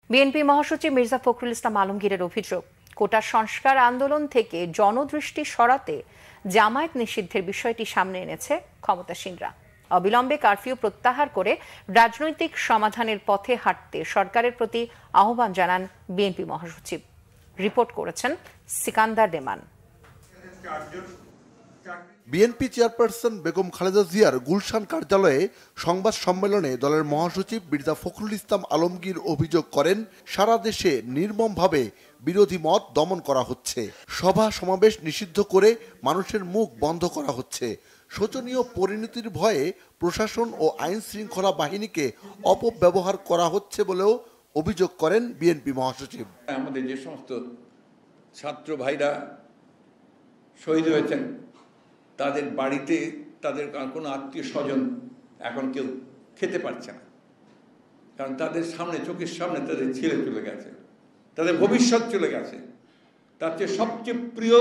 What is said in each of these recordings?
BNP মহাসচিব মির্জা ফখরুল ইসলাম আলমগীরের অভিযোগ, কোটা সংস্কার আন্দোলন থেকে জনদৃষ্টি সরাতে জামায়াত নিষিদ্ধের বিষয়টি সামনে এনেছে ক্ষমতাসীনরা। অবিলম্বে কারফিউ প্রত্যাহার করে রাজনৈতিক সমাধানের পথে হাঁটতে সরকারের প্রতি আহ্বান জানান বিএনপি মহাসচিব। রিপোর্ট করেছেন সিকান্দার রেমান। বিএনপি চেয়ারপারসন বেগম খালেদা জিয়ার গুলশান কার্যালয়ে সংবাদ সম্মেলনে দলের মহাসচিব মির্জা ফখরুল ইসলাম আলমগীর অভিযোগ করেন, সারা দেশে নির্মমভাবে বিরোধী মত দমন করা হচ্ছে, সভা সমাবেশ নিষিদ্ধ করে মানুষের মুখ বন্ধ করা হচ্ছে। শোচনীয় পরিণতির ভয়ে প্রশাসন ও আইন শৃঙ্খলা বাহিনীকে অপব্যবহার করা হচ্ছে বলেও অভিযোগ করেন বিএনপি মহাসচিব। আমাদের যে সমস্ত ছাত্র ভাইরা শহীদ হয়েছেন, তাদের বাড়িতে তাদের কোনো আত্মীয় স্বজন এখন কেউ খেতে পারছে না, কারণ তাদের সামনে, চোখের সামনে তাদের ছেলে চলে গেছে, তাদের ভবিষ্যৎ চলে গেছে, তার চেয়ে সবচেয়ে প্রিয়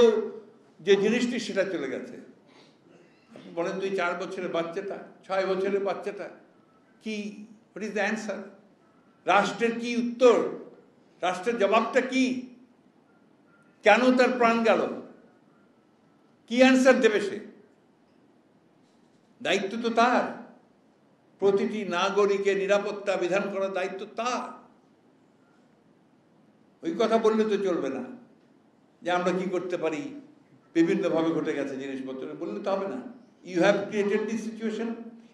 যে জিনিসটি সেটা চলে গেছে। আপনি বলেন, 2-4 বছরের বাচ্চাটা, 6 বছরের বাচ্চাটা কি, হোয়াট ইজ দ্য অ্যান্সার? রাষ্ট্রের কি উত্তর? রাষ্ট্রের জবাবটা কি? কেন তার প্রাণ গেল? কি অ্যান্সার দেবে সে? দায়িত্ব তো তার, প্রতিটি নাগরিকের নিরাপত্তা বিধান করার দায়িত্ব তার। ওই কথা বললে তো চলবে না যে আমরা কি করতে পারি, বিভিন্নভাবে ঘটে গেছে জিনিসপত্র, বললে তো হবে না। You have created this situation,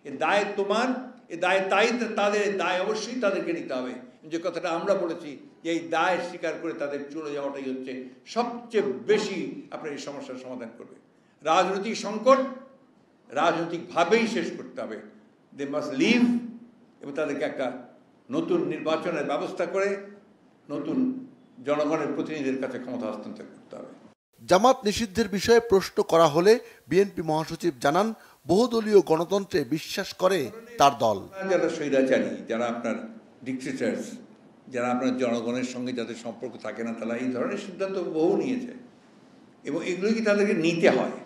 এ দায় তোমার, এ দায় তাদের দায় অবশ্যই তাদেরকে নিতে হবে। যে কথাটা আমরা বলেছি যে এই দায় স্বীকার করে তাদের চলে যাওয়াটাই হচ্ছে সবচেয়ে বেশি আপনার এই সমস্যার সমাধান করবে। রাজনৈতিক সংকট রাজনৈতিকভাবেই শেষ করতে হবে। দে মাস্ট লিভ, এবং তাদেরকে একটা নতুন নির্বাচনের ব্যবস্থা করে নতুন জনগণের প্রতিনিধিদের কাছে ক্ষমতা হস্তান্তর করতে হবে। জামাত নিষিদ্ধের বিষয়ে প্রশ্ন করা হলে বিএনপি মহাসচিব জানান, বহুদলীয় গণতন্ত্রে বিশ্বাস করে তার দল। যারা স্বৈরাচারী, যারা আপনার ডিক্টেটরস, যারা আপনার জনগণের সঙ্গে যাদের সম্পর্ক থাকে না, তারা এই ধরনের সিদ্ধান্ত বহু নিয়েছে, এবং এগুলো কি তাদেরকে নিতে হয়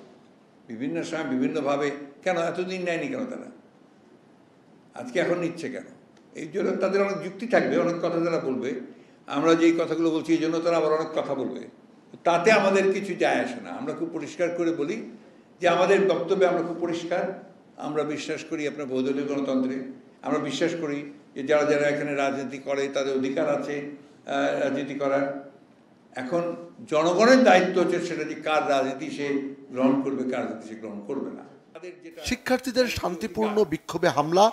বিভিন্ন সময় বিভিন্নভাবে। কেন এতদিন নেয়নি কেন তারা, আজকে এখন নিচ্ছে কেন? এই জন্য তাদের অনেক যুক্তি থাকবে, অনেক কথা তারা বলবে। আমরা যেই কথাগুলো বলছি এই জন্য তারা আবার অনেক কথা বলবে, তাতে আমাদের কিছু যায় আসে না। আমরা খুব পরিষ্কার করে বলি যে আমাদের বক্তব্যে আমরা খুব পরিষ্কার, আমরা বিশ্বাস করি আপনার বহুদলীয় গণতন্ত্রে, আমরা বিশ্বাস করি যে যারা যারা এখানে রাজনীতি করে তাদের অধিকার আছে রাজনীতি করার। এখন জনগণের দায়িত্ব হচ্ছে সেটা যে কার রাজনীতি সে গ্রহণ করবে, কার রাজনীতি সে গ্রহণ করবে না। শিক্ষার্থীদের শান্তিপূর্ণ বিক্ষোভে হামলা,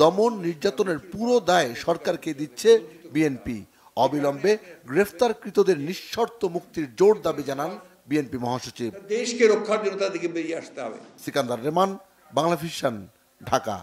দমন নির্যাতনের পুরো দায় সরকারকে দিচ্ছে বিএনপি। অবিলম্বে গ্রেফতারকৃতদের নিঃশর্ত মুক্তির জোর দাবি জানান বিএনপি মহাসচিব। দেশকে রক্ষার জন্য তাদেরকে বেরিয়ে আসতে হবে। সিকান্দার রেমান, বাংলা ভিশন, ঢাকা।